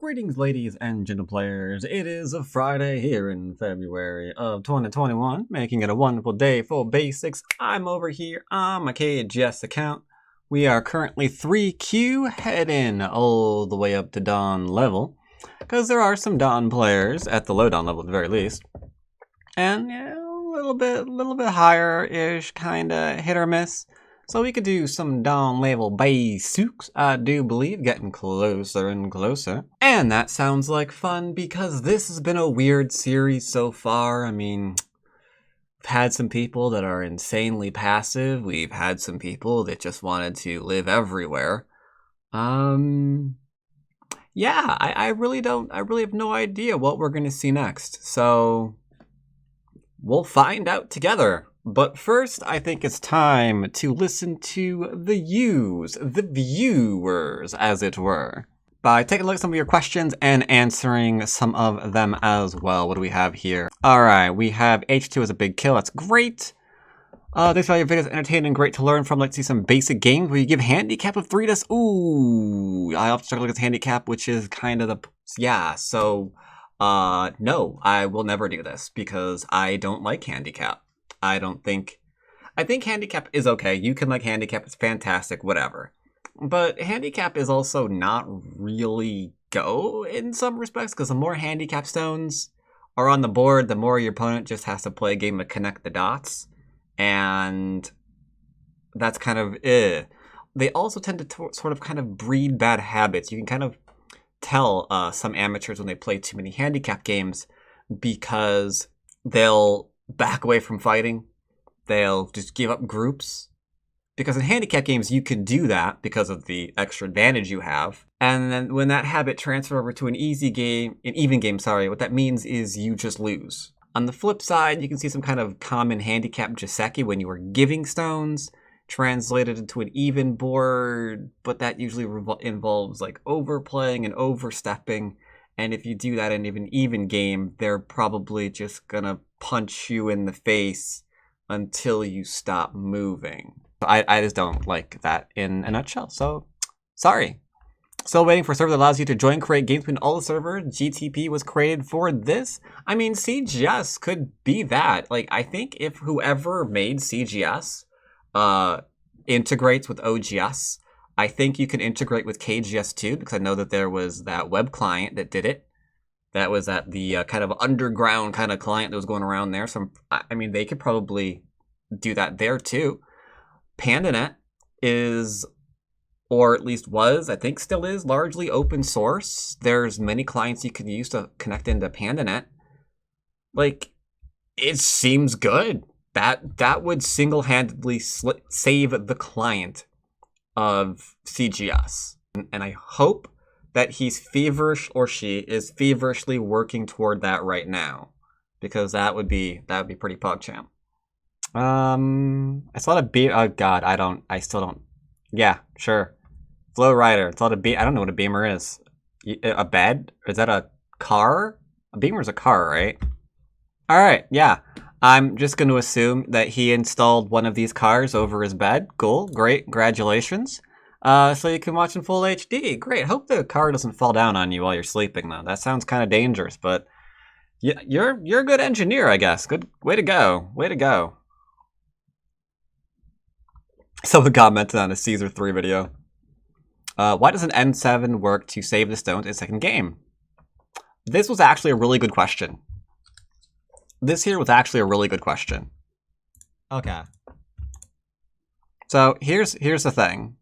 Greetings, ladies and gentle players. It is a Friday here in February of 2021, making it a wonderful day for basics. I'm over here on my KGS account. We are currently 3Q, heading all the way up to Dawn level, because there are some Dawn players at the low Dawn level at the very least. And yeah, a little bit higher-ish, kinda hit or miss. So we could do some Dawn level basics, I do believe, getting closer and closer. And that sounds like fun because this has been a weird series so far. I mean, we've had some people that are insanely passive. We've had some people that just wanted to live everywhere. Yeah, I really have no idea what we're gonna see next. So we'll find out together. But first, I think it's time to listen to the viewers, as it were, by taking a look at some of your questions and answering some of them as well. What do we have here? All right, we have H2 as a big kill. That's great. Thanks for all your videos. Entertaining, great to learn from. Let's see some basic games where you give handicap of 3 to... Ooh, I have to start looking at handicap, which is kind of the... Yeah, so... no, I will never do this because I don't like handicap. I think handicap is okay. You can like handicap, it's fantastic, whatever. But handicap is also not really go in some respects, because the more handicap stones are on the board, the more your opponent just has to play a game of connect the dots. And that's kind of They also tend to sort of kind of breed bad habits. You can kind of tell some amateurs when they play too many handicap games because they'll back away from fighting. They'll just give up groups. Because in handicap games, you can do that because of the extra advantage you have. And then when that habit transfers over to an even game, what that means is you just lose. On the flip side, you can see some kind of common handicap joseki when you are giving stones, translated into an even board, but that usually involves like overplaying and overstepping. And if you do that in an even game, they're probably just gonna punch you in the face until you stop moving. I just don't like that in a nutshell, so sorry. Still waiting for a server that allows you to join create games between all the servers. GTP was created for this. I mean, CGS could be that. Like, I think if whoever made CGS integrates with OGS, I think you can integrate with KGS too, because I know that there was that web client that did it. That was at the kind of underground kind of client that was going around there. So, I mean, they could probably do that there too. PandaNet is, or at least was, I think still is, largely open source. There's many clients you can use to connect into PandaNet. Like, it seems good. That would single-handedly save the client of CGS. And I hope that he's feverish, or she is feverishly working toward that right now, because that would be pretty PogChamp. I saw a beam. Oh God, I still don't. Yeah, sure. Flow Rider. It's not a beam. I don't know what a beamer is. A bed? Is that a car? A beamer is a car, right? All right. Yeah. I'm just going to assume that he installed one of these cars over his bed. Cool. Great. Congratulations. So you can watch in full HD. Great. Hope the car doesn't fall down on you while you're sleeping, though. That sounds kind of dangerous, but you're a good engineer, I guess. Good. Way to go. Way to go. Someone commented on a Caesar 3 video. Why doesn't N7 work to save the stones in second game? This was actually a really good question. This here was actually a really good question. Okay. So here's the thing.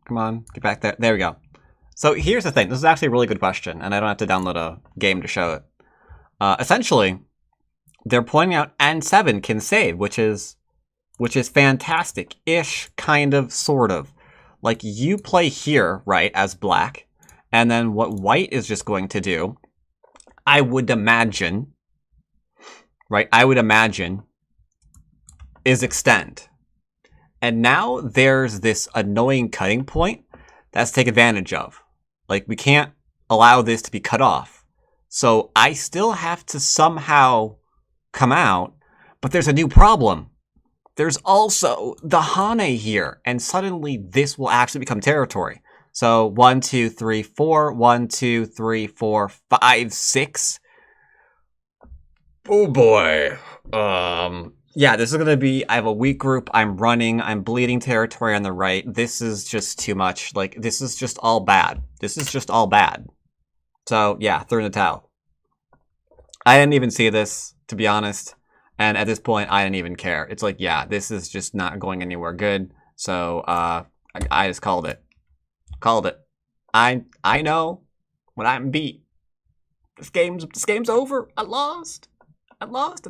Come on, get back there. There we go. So here's the thing. This is actually a really good question, and I don't have to download a game to show it. Essentially, they're pointing out N7 can save, which is fantastic-ish, kind of, sort of. Like, you play here, right, as black, and then what white is just going to do, I would imagine, is extend. And now there's this annoying cutting point that's to take advantage of. Like, we can't allow this to be cut off. So I still have to somehow come out, but there's a new problem. There's also the Hane here, and suddenly this will actually become territory. So 1, 2, 3, 4. 1, 2, 3, 4, 5, 6. Oh boy. Yeah, this is gonna be, I have a weak group, I'm running, I'm bleeding territory on the right. This is just too much. Like, this is just all bad. This is just all bad. So, yeah, throw in the towel. I didn't even see this, to be honest. And at this point, I didn't even care. It's like, yeah, this is just not going anywhere good. So, I just called it. Called it. I know when I'm beat. This game's over. I lost. I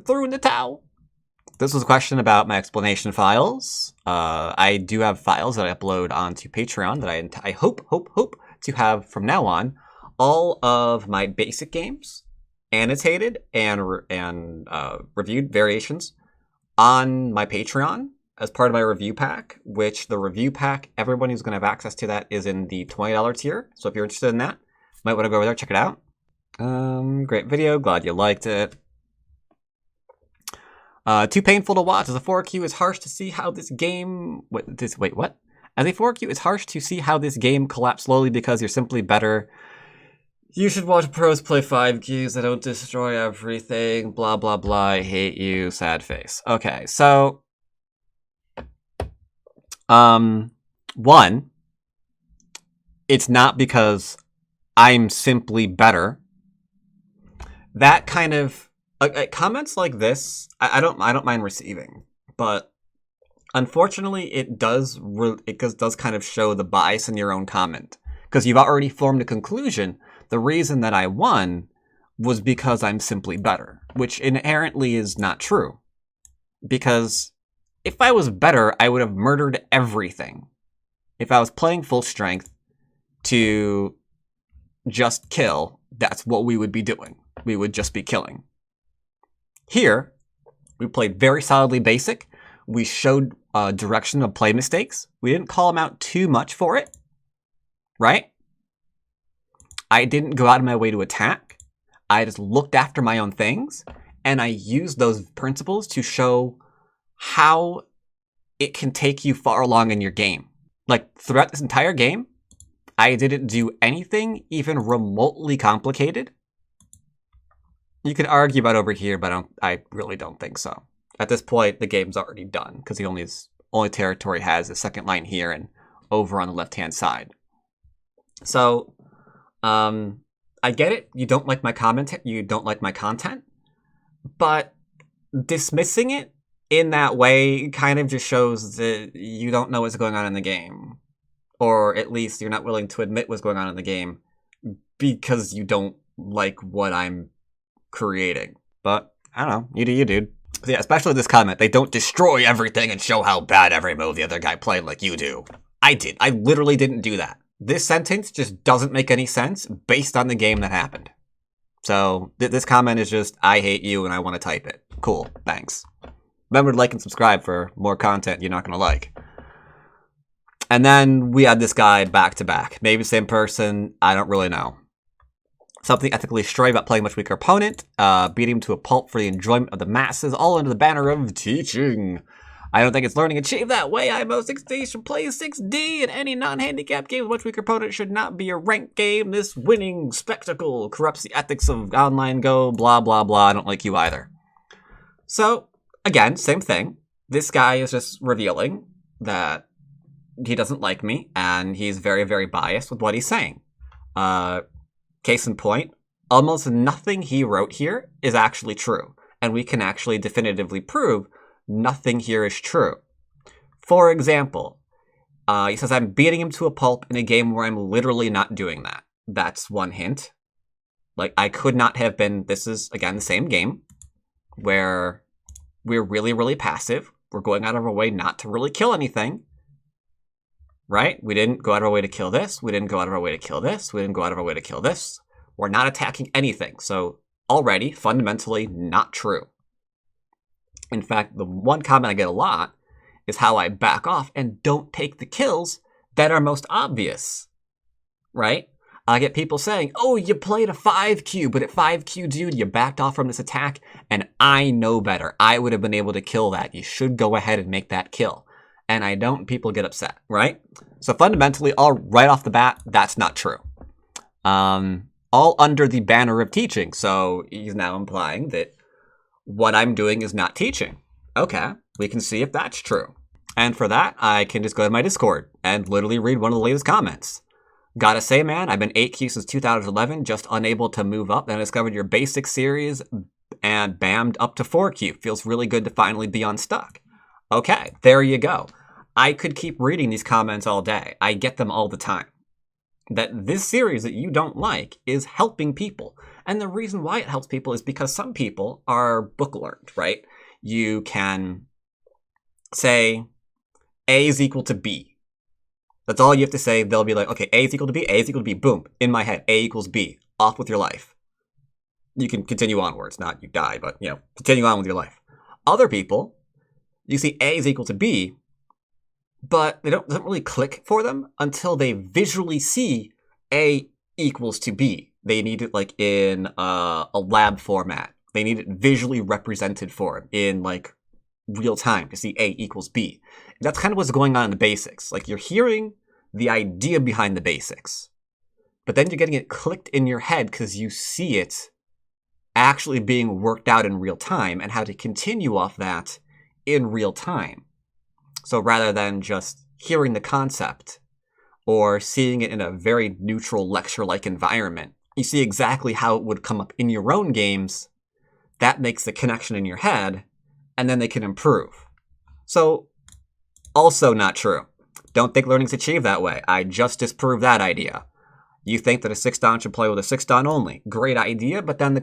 threw in the towel. This was a question about my explanation files. I do have files that I upload onto Patreon that I hope to have from now on. All of my basic games, annotated and reviewed variations on my Patreon as part of my review pack, which the review pack, everyone who's going to have access to that is in the $20 tier. So if you're interested in that, might want to go over there, check it out. Great video. Glad you liked it. Too painful to watch. As a 4Q, it's harsh to see how this game... what? As a 4Q, it's harsh to see how this game collapsed slowly because you're simply better. You should watch pros play 5Qs. They don't destroy everything. Blah, blah, blah. I hate you. Sad face. Okay, so... one, it's not because I'm simply better. That kind of... comments like this, I don't mind receiving, but unfortunately, it does kind of show the bias in your own comment, because you've already formed a conclusion. The reason that I won was because I'm simply better, which inherently is not true. Because if I was better, I would have murdered everything. If I was playing full strength to just kill, that's what we would be doing. We would just be killing. Here, we played very solidly basic. We showed direction of play mistakes. We didn't call them out too much for it, right? I didn't go out of my way to attack. I just looked after my own things, and I used those principles to show how it can take you far along in your game. Like, throughout this entire game, I didn't do anything even remotely complicated. You could argue about over here, but I really don't think so. At this point, the game's already done, because the only territory has a second line here and over on the left-hand side. So, I get it. You don't like my content, but dismissing it in that way kind of just shows that you don't know what's going on in the game. Or at least you're not willing to admit what's going on in the game because you don't like what I'm creating. But I don't know, you do you, dude. So yeah, especially this comment, they don't destroy everything and show how bad every move the other guy played like you do. I literally didn't do that. This sentence just doesn't make any sense based on the game that happened. So this comment is just, I hate you and I want to type it. Cool, thanks. Remember to like and subscribe for more content you're not going to like. And then we had this guy back to back. Maybe the same person, I don't really know. Something ethically stray about playing a much weaker opponent, beating him to a pulp for the enjoyment of the masses, all under the banner of teaching. I don't think it's learning achieved that way. IMO 6D should play 6D, and any non-handicapped game with a much weaker opponent should not be a ranked game. This winning spectacle corrupts the ethics of online Go, blah, blah, blah. I don't like you either. So, again, same thing. This guy is just revealing that he doesn't like me, and he's very, very biased with what he's saying. Case in point, almost nothing he wrote here is actually true, and we can actually definitively prove nothing here is true. For example, he says, I'm beating him to a pulp in a game where I'm literally not doing that. That's one hint. Like, I could not have been, this is, again, the same game, where we're really, really passive. We're going out of our way not to really kill anything. Right? We didn't go out of our way to kill this. We didn't go out of our way to kill this. We didn't go out of our way to kill this. We're not attacking anything. So already, fundamentally, not true. In fact, the one comment I get a lot is how I back off and don't take the kills that are most obvious. Right? I get people saying, oh, you played a 5Q, but at 5Q, dude, you backed off from this attack, and I know better. I would have been able to kill that. You should go ahead and make that kill. and I don't, people get upset, right? So fundamentally, all right off the bat, that's not true. All under the banner of teaching. So he's now implying that what I'm doing is not teaching. Okay, we can see if that's true. And for that, I can just go to my Discord and literally read one of the latest comments. Gotta say, man, I've been 8Q since 2011, just unable to move up. Then I discovered your basic series and bammed up to 4Q. Feels really good to finally be unstuck. Okay, there you go. I could keep reading these comments all day. I get them all the time. That this series that you don't like is helping people. And the reason why it helps people is because some people are book learned, right? You can say A is equal to B. That's all you have to say. They'll be like, okay, A is equal to B, A is equal to B. Boom. In my head, A equals B. Off with your life. You can continue onwards. Not you die, but, continue on with your life. Other people, you see A is equal to B, but it doesn't really click for them until they visually see A equals to B. They need it like in a lab format. They need it visually represented for them in like real time to see A equals B. That's kind of what's going on in the basics. Like you're hearing the idea behind the basics, but then you're getting it clicked in your head because you see it actually being worked out in real time and how to continue off that in real time. So rather than just hearing the concept or seeing it in a very neutral lecture-like environment, you see exactly how it would come up in your own games. That makes the connection in your head, and then they can improve. So, also not true. Don't think learning's achieved that way. I just disproved that idea. You think that a 6-dan should play with a 6-dan only. Great idea, but then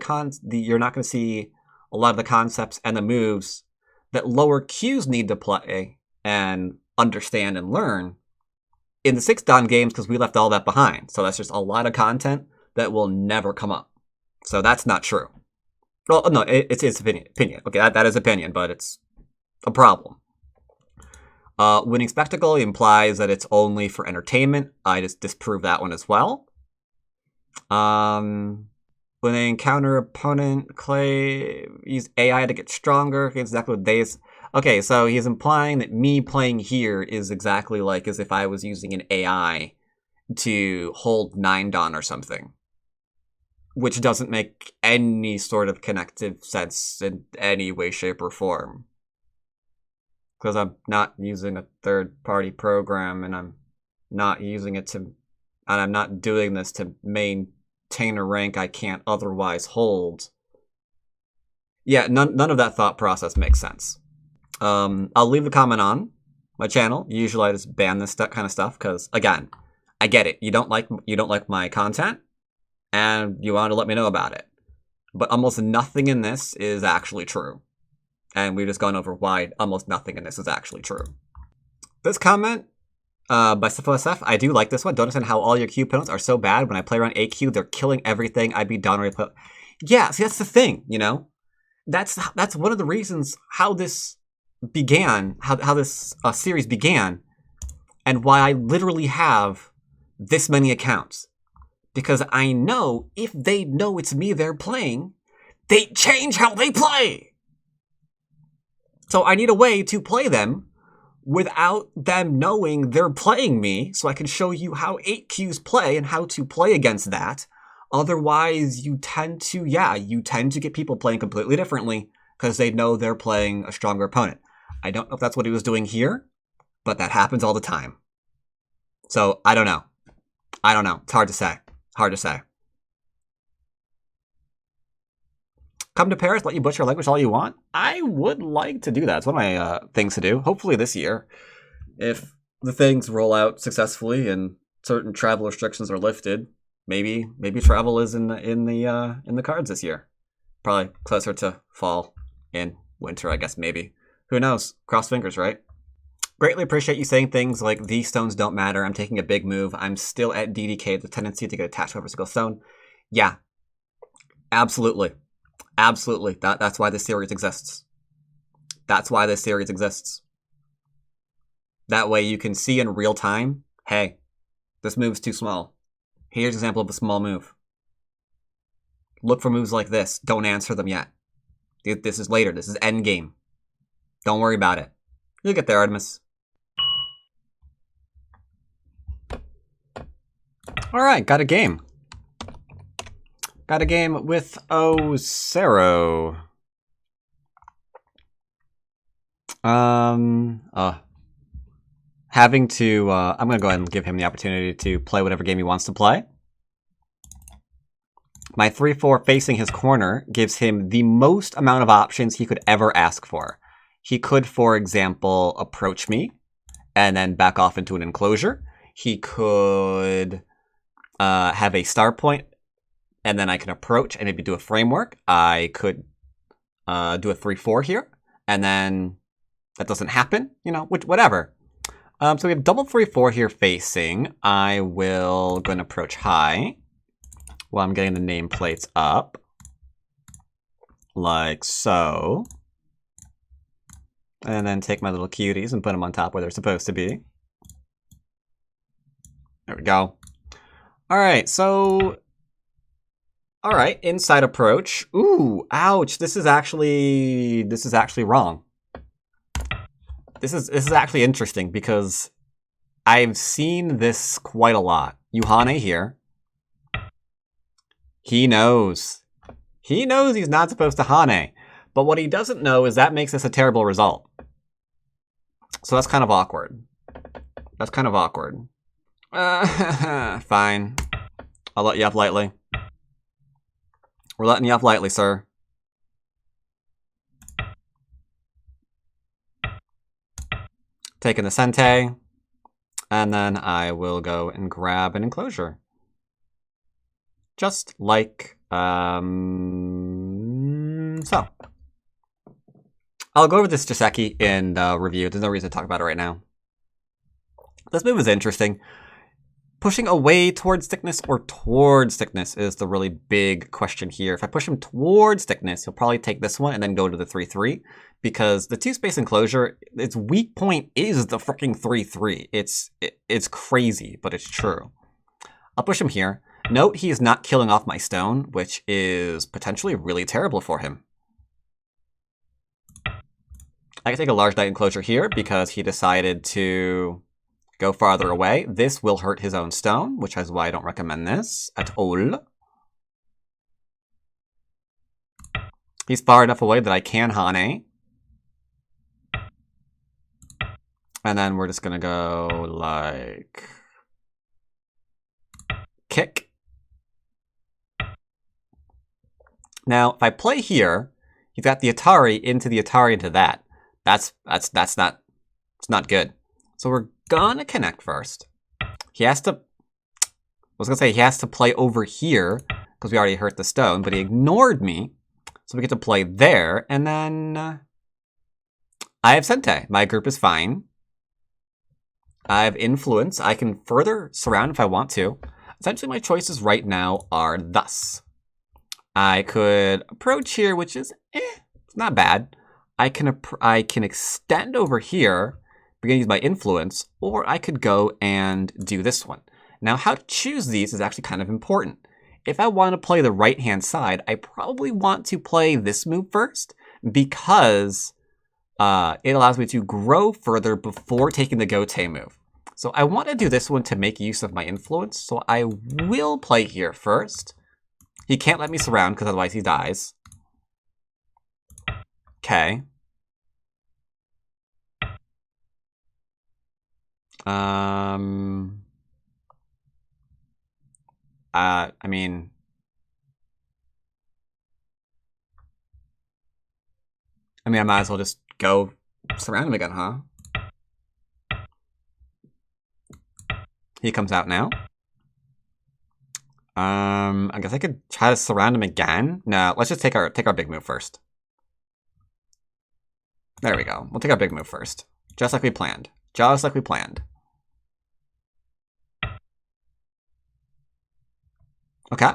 you're not going to see a lot of the concepts and the moves that lower Qs need to play and understand and learn in the 6-dan games because we left all that behind. So that's just a lot of content that will never come up. So that's not true. Well, no, it's his opinion. Okay, that is opinion, but it's a problem. Winning spectacle implies that it's only for entertainment. I just disproved that one as well. When they encounter opponent, Clay use AI to get stronger. Okay, exactly what they... Okay, so he's implying that me playing here is exactly like as if I was using an AI to hold 9-dan or something. Which doesn't make any sort of connective sense in any way, shape, or form. Because I'm not using a third-party program, and I'm not using it to... And I'm not doing this to maintain a rank I can't otherwise hold. Yeah, none of that thought process makes sense. I'll leave the comment on my channel. Usually I just ban this kind of stuff, because, again, I get it. You don't like my content, and you want to let me know about it. But almost nothing in this is actually true. And we've just gone over why almost nothing in this is actually true. This comment by SFOSF, I do like this one. Don't understand how all your Q opponents are so bad. When I play around AQ, they're killing everything. I'd be done already. Yeah, see, that's the thing, That's one of the reasons how this began, how this series began, and why I literally have this many accounts. Because I know if they know it's me they're playing, they change how they play. So I need a way to play them without them knowing they're playing me, so I can show you how 8Qs play and how to play against that. Otherwise, you tend to get people playing completely differently because they know they're playing a stronger opponent. I don't know if that's what he was doing here, but that happens all the time. So, I don't know. It's hard to say. Come to Paris, let you butcher language all you want? I would like to do that. It's one of my things to do. Hopefully this year, if the things roll out successfully and certain travel restrictions are lifted, maybe travel is in the cards this year. Probably closer to fall and winter, I guess, maybe. Who knows? Cross fingers, right? Greatly appreciate you saying things like, these stones don't matter, I'm taking a big move, I'm still at DDK, the tendency to get attached to every single stone. Yeah, absolutely. Absolutely. That's why this series exists. That way you can see in real time, hey, this move's too small. Here's an example of a small move. Look for moves like this. Don't answer them yet. This is later. This is endgame. Don't worry about it. You'll get there, Artemis. All right, got a game. Got a game with Ocero. Having to, I'm going to go ahead and give him the opportunity to play whatever game he wants to play. My 3-4 facing his corner gives him the most amount of options he could ever ask for. He could, for example, approach me and then back off into an enclosure. He could have a star point, and then I can approach and maybe do a framework. I could do a 3-4 here, and then that doesn't happen, you know, whatever. So we have double 3-4 here facing. I will go and approach high while I'm getting the nameplates up, like so. And then take my little cuties and put them on top where they're supposed to be. There we go. All right, so... All right, inside approach. Ooh, ouch, this is actually wrong. This is actually interesting because I've seen this quite a lot. Yuhane here. He knows. He knows he's not supposed to Hane. But what he doesn't know is that makes this a terrible result. So that's kind of awkward. That's kind of awkward. Fine. I'll let you off lightly. We're letting you off lightly, sir. Taking the Sente. And then I will go and grab an enclosure. Just like, so. I'll go over this Joseki in review. There's no reason to talk about it right now. This move is interesting. Pushing away towards thickness or towards thickness is the really big question here. If I push him towards thickness, he'll probably take this one and then go to the 3-3. Because the 2-space enclosure, its weak point is the freaking 3-3. It's crazy, but it's true. I'll push him here. Note he is not killing off my stone, which is potentially really terrible for him. I can take a large knight enclosure here because he decided to go farther away. This will hurt his own stone, which is why I don't recommend this at all. He's far enough away that I can Hane. And then we're just going to go like kick. Now, if I play here, he's got the Atari into that. That's not, it's not good. So we're gonna connect first. He has to, I was gonna say he has to play over here because we already hurt the stone, but he ignored me. So we get to play there, and then I have Sente. My group is fine. I have influence. I can further surround if I want to. Essentially, my choices right now are thus. I could approach here, which is it's not bad. I can extend over here, begin to use my influence, or I could go and do this one. Now, how to choose these is actually kind of important. If I want to play the right-hand side, I probably want to play this move first because it allows me to grow further before taking the Gote move. So I want to do this one to make use of my influence, so I will play here first. He can't let me surround because otherwise he dies. Okay. I mean, I might as well just go surround him again, huh? He comes out now. I guess I could try to surround him again. No, let's just take our big move first. There we go. We'll take our big move first. Just like we planned. Just like we planned. Okay.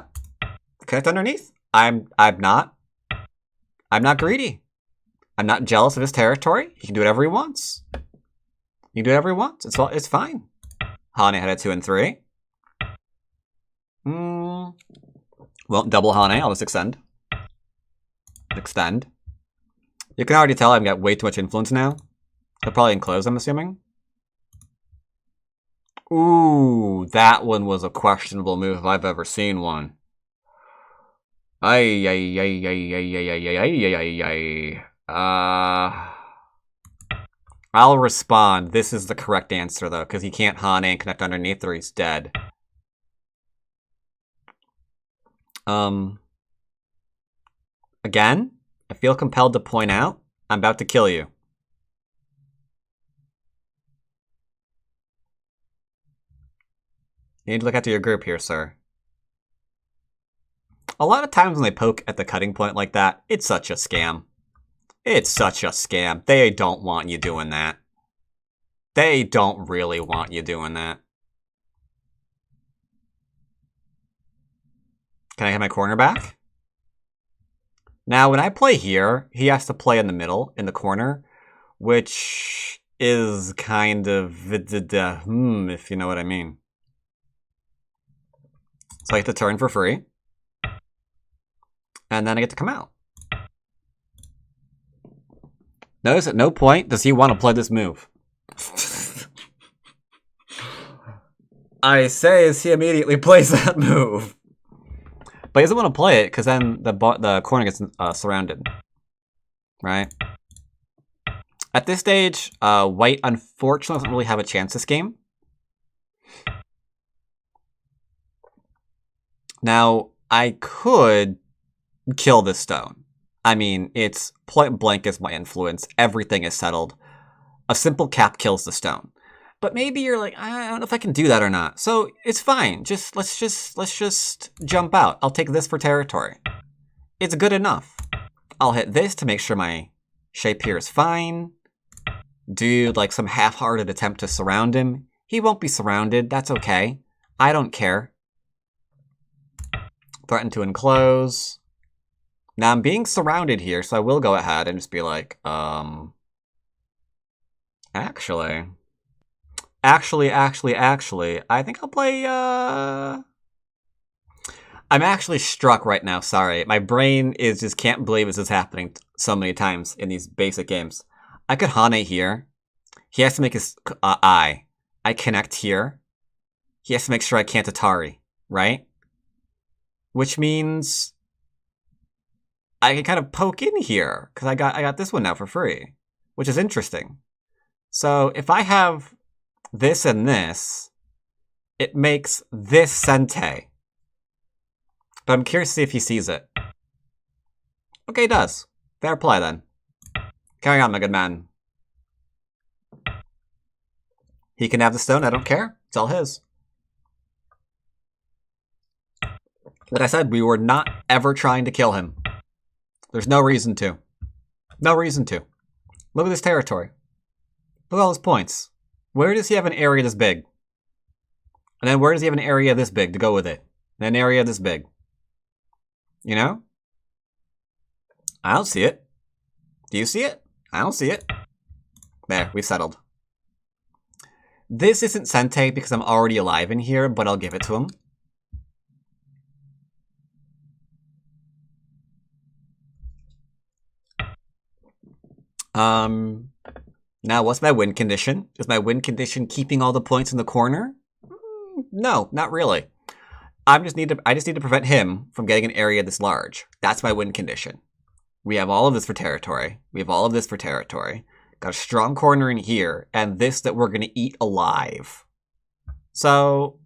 Connect underneath. I'm not greedy. I'm not jealous of his territory. He can do whatever he wants. He can do whatever he wants. It's fine. Hane had a 2 and 3. Won't double Hane. I'll just extend. Extend. You can already tell I've got way too much influence now. He'll probably enclose, I'm assuming. Ooh, that one was a questionable move if I've ever seen one. Ay, ay, ay, ay, ay, ay, ay, ay, ay, ay, ay. I'll respond. This is the correct answer, though, because he can't Hane and connect underneath or he's dead. Again, I feel compelled to point out, I'm about to kill you. You need to look after your group here, sir. A lot of times when they poke at the cutting point like that, it's such a scam. It's such a scam. They don't want you doing that. They don't really want you doing that. Can I hit my corner back? Now, when I play here, he has to play in the middle, in the corner, which is kind of if you know what I mean. So I get to turn for free. And then I get to come out. Notice at no point does he want to play this move. I say as he immediately plays that move. But he doesn't want to play it because then the corner gets surrounded. Right? At this stage, white unfortunately doesn't really have a chance this game. Now, I could kill this stone. I mean, it's point blank as my influence. Everything is settled. A simple cap kills the stone. But maybe you're like, I don't know if I can do that or not. So it's fine. Let's just jump out. I'll take this for territory. It's good enough. I'll hit this to make sure my shape here is fine. Do like some half-hearted attempt to surround him. He won't be surrounded. That's okay. I don't care. Threaten to enclose. Now I'm being surrounded here, so I will go ahead and just be like, actually, I think I'll play, I'm actually struck right now, sorry. My brain is just can't believe this is happening so many times in these basic games. I could Hane here. He has to make his eye. I connect here. He has to make sure I can't Atari, right? Which means I can kind of poke in here, because I got this one now for free, which is interesting. So if I have this and this, it makes this Sente. But I'm curious to see if he sees it. Okay, he does. Fair play then. Carry on, my good man. He can have the stone, I don't care. It's all his. Like I said, we were not ever trying to kill him. There's no reason to. No reason to. Look at this territory. Look at all his points. Where does he have an area this big? And then where does he have an area this big to go with it? And an area this big. You know? I don't see it. Do you see it? I don't see it. There, we've settled. This isn't Sente because I'm already alive in here, but I'll give it to him. Now what's my win condition? Is my win condition keeping all the points in the corner? No, not really. I just need to prevent him from getting an area this large. That's my win condition. We have all of this for territory. We have all of this for territory. Got a strong corner in here, and this that we're gonna eat alive. So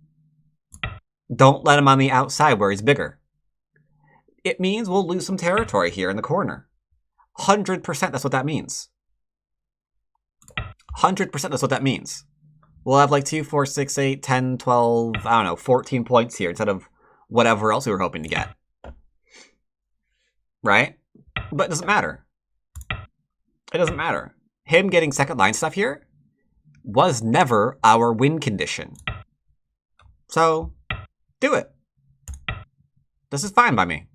don't let him on the outside where he's bigger. It means we'll lose some territory here in the corner. 100% that's what that means. 100% that's what that means. We'll have like 2, 4, 6, 8, 10, 12, I don't know, 14 points here instead of whatever else we were hoping to get. Right? But it doesn't matter. It doesn't matter. Him getting second line stuff here was never our win condition. So, do it. This is fine by me.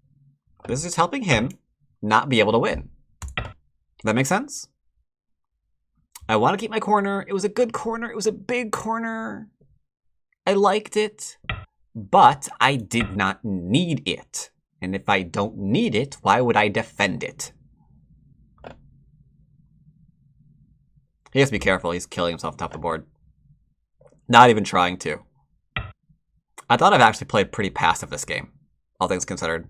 This is just helping him not be able to win. That make sense? I want to keep my corner. It was a good corner. It was a big corner. I liked it. But I did not need it. And if I don't need it, why would I defend it? He has to be careful. He's killing himself top of the board. Not even trying to. I thought I've actually played pretty passive this game, all things considered.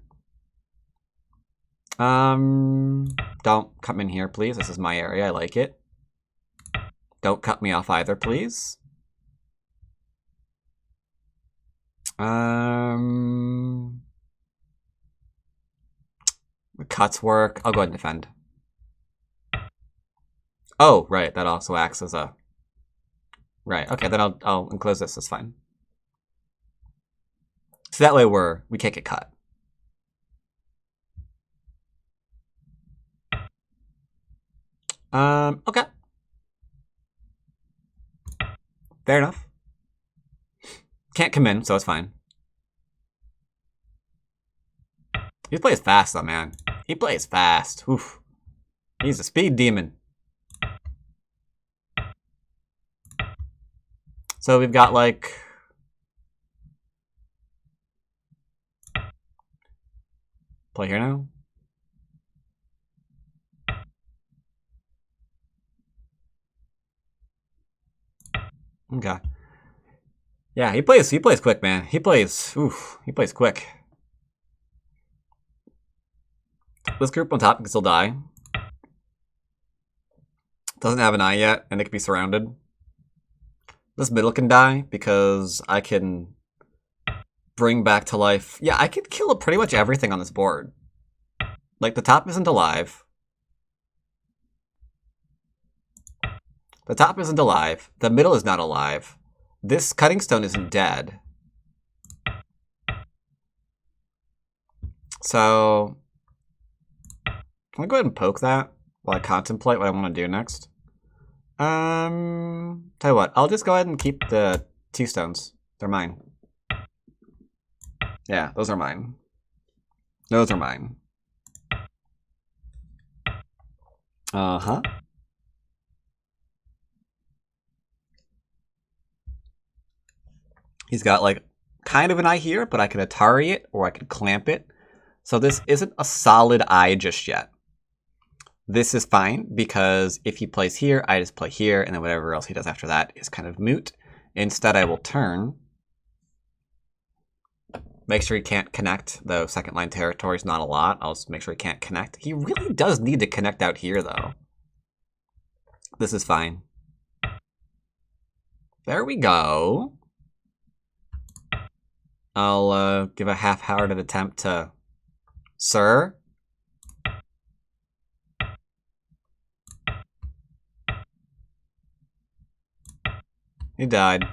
Don't cut me in here, please. This is my area. I like it. Don't cut me off either, please. The cuts work. I'll go ahead and defend. Oh, right. That also acts as a... Right. Okay, then I'll enclose this. That's fine. So that way we can't get cut. Okay. Fair enough. Can't come in, so it's fine. He plays fast though, man. He plays fast. Oof. He's a speed demon. So we've got like... Play here now. Okay. Yeah, he plays quick, man. He plays quick. This group on top can still die. Doesn't have an eye yet, and it can be surrounded. This middle can die because I can bring back to life. Yeah, I can kill pretty much everything on this board. Like, the top isn't alive. The top isn't alive. The middle is not alive. This cutting stone isn't dead. So, can I go ahead and poke that while I contemplate what I want to do next? Tell you what, I'll just go ahead and keep the 2 stones. They're mine. Yeah, those are mine. Those are mine. Uh-huh. He's got like kind of an eye here, but I can Atari it or I can clamp it. So this isn't a solid eye just yet. This is fine because if he plays here, I just play here, and then whatever else he does after that is kind of moot. Instead, I will turn. Make sure he can't connect, though second line territory is not a lot. I'll just make sure he can't connect. He really does need to connect out here, though. This is fine. There we go. I'll give a half-hearted attempt to... Sir? He died.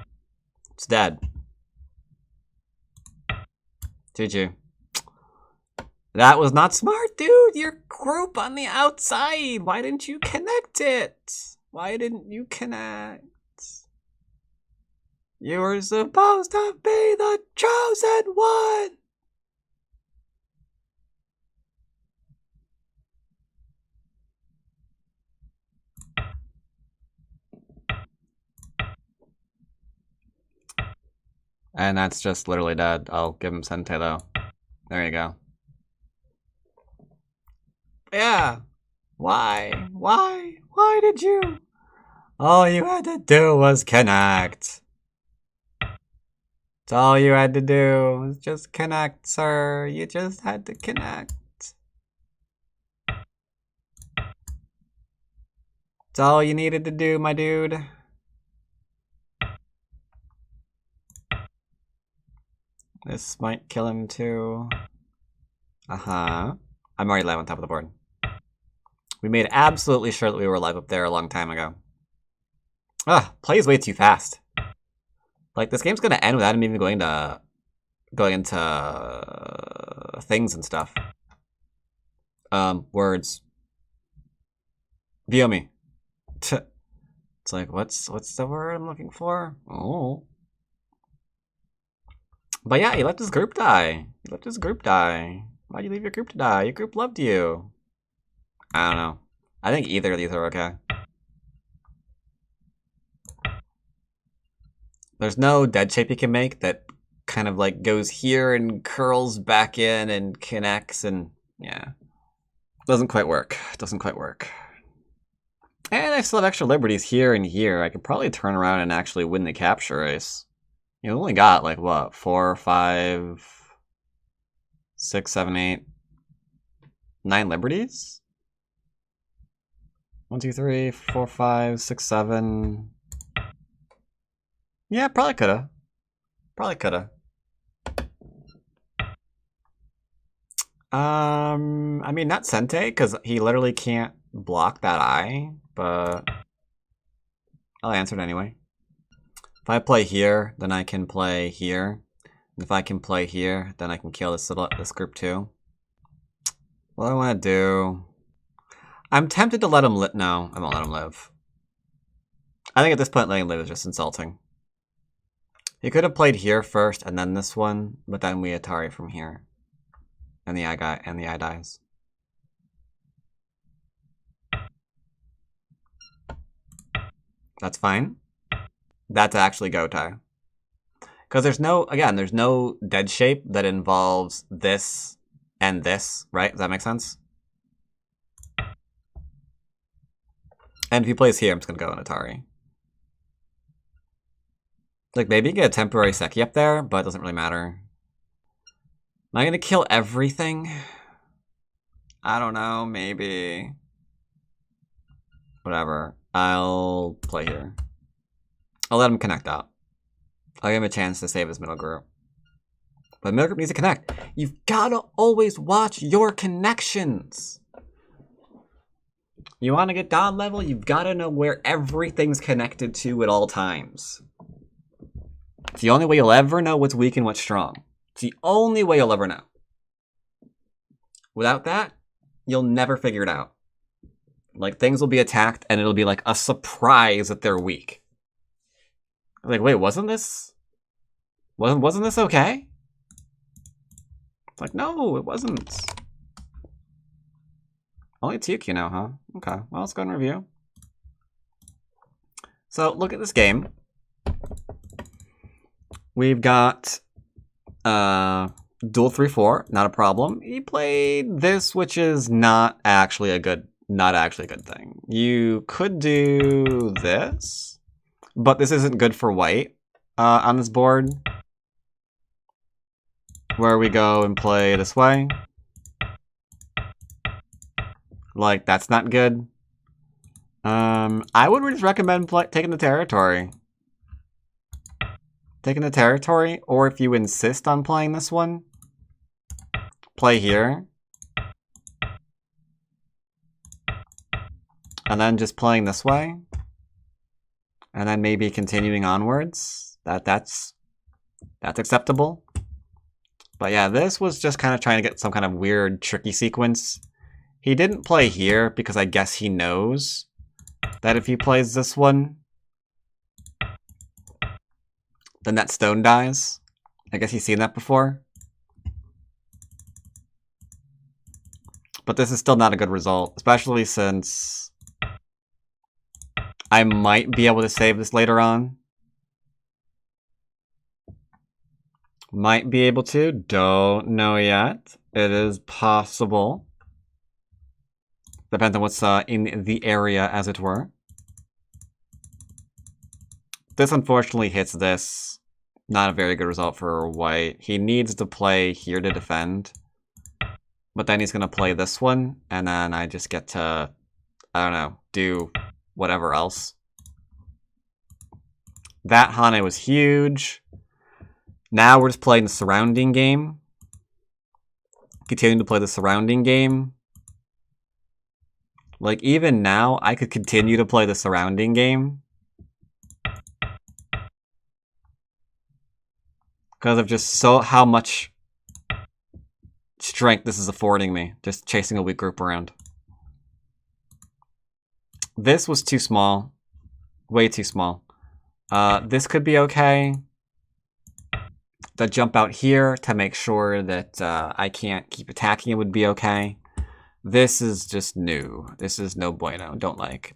It's dead. GG. That was not smart, dude! Your group on the outside! Why didn't you connect it? Why didn't you connect? You were supposed to be the chosen one! And that's just literally dead. I'll give him Sente though. There you go. Yeah. Why? Why did you? All you had to do was connect. That's all you had to do was just connect, sir. You just had to connect. That's all you needed to do, my dude. This might kill him too. Uh-huh. I'm already live on top of the board. We made absolutely sure that we were live up there a long time ago. Ugh, plays way too fast. Like, this game's gonna end without him even going into things and stuff. Words. Viomi. It's like, what's the word I'm looking for? Oh. But yeah, he let his group die. He let his group die. Why'd you leave your group to die? Your group loved you. I don't know. I think either of these are okay. There's no dead shape you can make that kind of like goes here and curls back in and connects and yeah. Doesn't quite work. Doesn't quite work. And I still have extra liberties here and here. I could probably turn around and actually win the capture race. You only got, like, what, 4, 5, 6, 7, 8, 9 liberties? 1, 2, 3, 4, 5, 6, 7. Yeah, probably coulda. Probably coulda. I mean, not Sente, because he literally can't block that eye, but I'll answer it anyway. If I play here, then I can play here. And if I can play here, then I can kill this group too. What do I want to do? I'm tempted to let him live. No, I won't let him live. I think at this point, letting him live is just insulting. He could have played here first and then this one, but then we Atari from here. And the eye dies. That's fine. That's actually go tie. Because there's no dead shape that involves this and this, right? Does that make sense? And if he plays here, I'm just going to go in Atari. Like, maybe you get a temporary Seki up there, but it doesn't really matter. Am I going to kill everything? I don't know, maybe. Whatever. I'll play here. I'll let him connect out. I'll give him a chance to save his middle group. But middle group needs to connect. You've got to always watch your connections. You want to get God level, you've got to know where everything's connected to at all times. It's the only way you'll ever know what's weak and what's strong. It's the only way you'll ever know. Without that, you'll never figure it out. Like, things will be attacked, and it'll be like a surprise that they're weak. Like, wait, wasn't this okay? It's like, no, it wasn't. Only TQ now, huh? Okay, well, let's go and review. So, look at this game. We've got dual 3-4, not a problem. He played this, which is not actually a good thing. You could do this, but this isn't good for white on this board, where we go and play this way. Like, that's not good. I would just recommend taking the territory. Taking the territory, or if you insist on playing this one, play here. And then just playing this way. And then maybe continuing onwards. That's acceptable. But yeah, this was just kind of trying to get some kind of weird, tricky sequence. He didn't play here because I guess he knows that if he plays this one, then that stone dies. I guess he's seen that before. But this is still not a good result, especially since I might be able to save this later on. Might be able to. Don't know yet. It is possible. Depends on what's in the area, as it were. This unfortunately hits this. Not a very good result for white. He needs to play here to defend. But then he's going to play this one. And then I just get to, I don't know, do whatever else. That Hane was huge. Now we're just playing the surrounding game. Continuing to play the surrounding game. Like, even now, I could continue to play the surrounding game. Because of just how much strength this is affording me. Just chasing a weak group around. This was too small. Way too small. This could be okay. The jump out here to make sure that I can't keep attacking it would be okay. This is just new. This is no bueno. Don't like.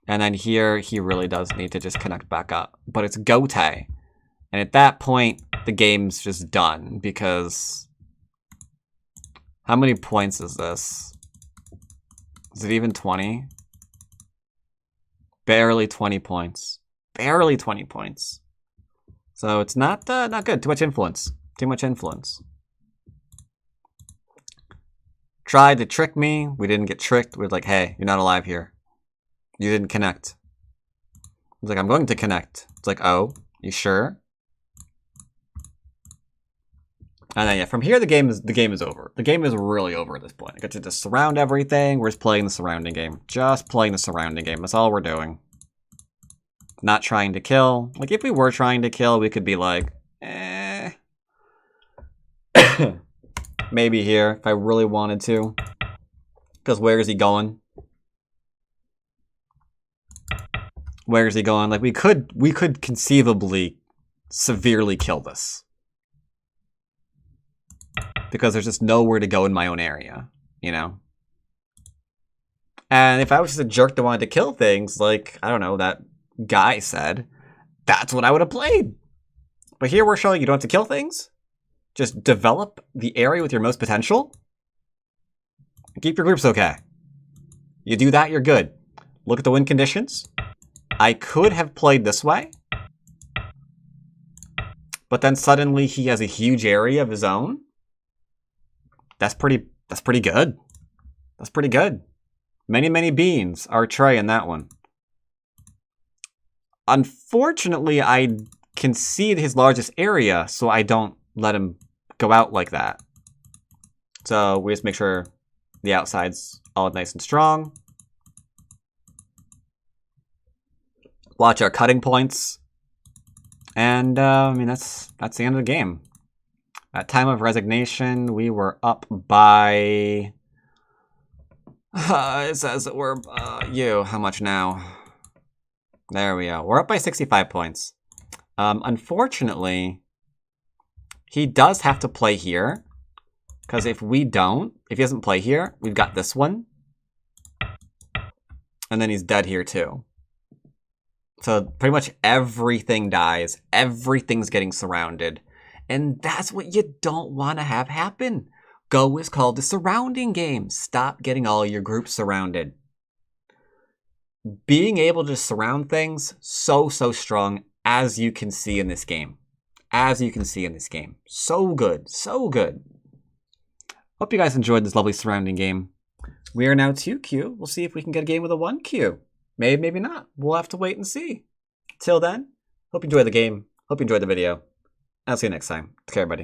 And then here, he really does need to just connect back up. But it's Gotai. And at that point, the game's just done. Because how many points is this? Is it even 20? Barely 20 points. Barely 20 points. So it's not good. Too much influence. Too much influence. Tried to trick me. We didn't get tricked. We were like, hey, you're not alive here. You didn't connect. I was like, I'm going to connect. It's like, oh, you sure? And then yeah, from here the game is over. The game is really over at this point. I get to just surround everything. We're just playing the surrounding game. Just playing the surrounding game. That's all we're doing. Not trying to kill. Like if we were trying to kill, we could be like, eh. Maybe here if I really wanted to. Because where is he going? Where is he going? Like we could conceivably severely kill this. Because there's just nowhere to go in my own area, you know? And if I was just a jerk that wanted to kill things, like, I don't know, that guy said, that's what I would have played. But here we're showing you don't have to kill things. Just develop the area with your most potential. Keep your groups okay. You do that, you're good. Look at the win conditions. I could have played this way. But then suddenly he has a huge area of his own. That's pretty good. That's pretty good. Many, many beans are tray in that one. Unfortunately, I concede his largest area, so I don't let him go out like that. So we just make sure the outside's all nice and strong. Watch our cutting points. And, I mean, that's the end of the game. At time of resignation, we were up by... it says that we're... how much now? There we go. We're up by 65 points. Unfortunately, he does have to play here. Because if he doesn't play here, we've got this one. And then he's dead here too. So pretty much everything dies. Everything's getting surrounded. And that's what you don't want to have happen. Go is called the surrounding game. Stop getting all your groups surrounded. Being able to surround things, so strong, as you can see in this game. As you can see in this game. So good. So good. Hope you guys enjoyed this lovely surrounding game. We are now 2Q. We'll see if we can get a game with a 1Q. Maybe, maybe not. We'll have to wait and see. Till then, hope you enjoyed the game. Hope you enjoyed the video. I'll see you next time. Take care, everybody.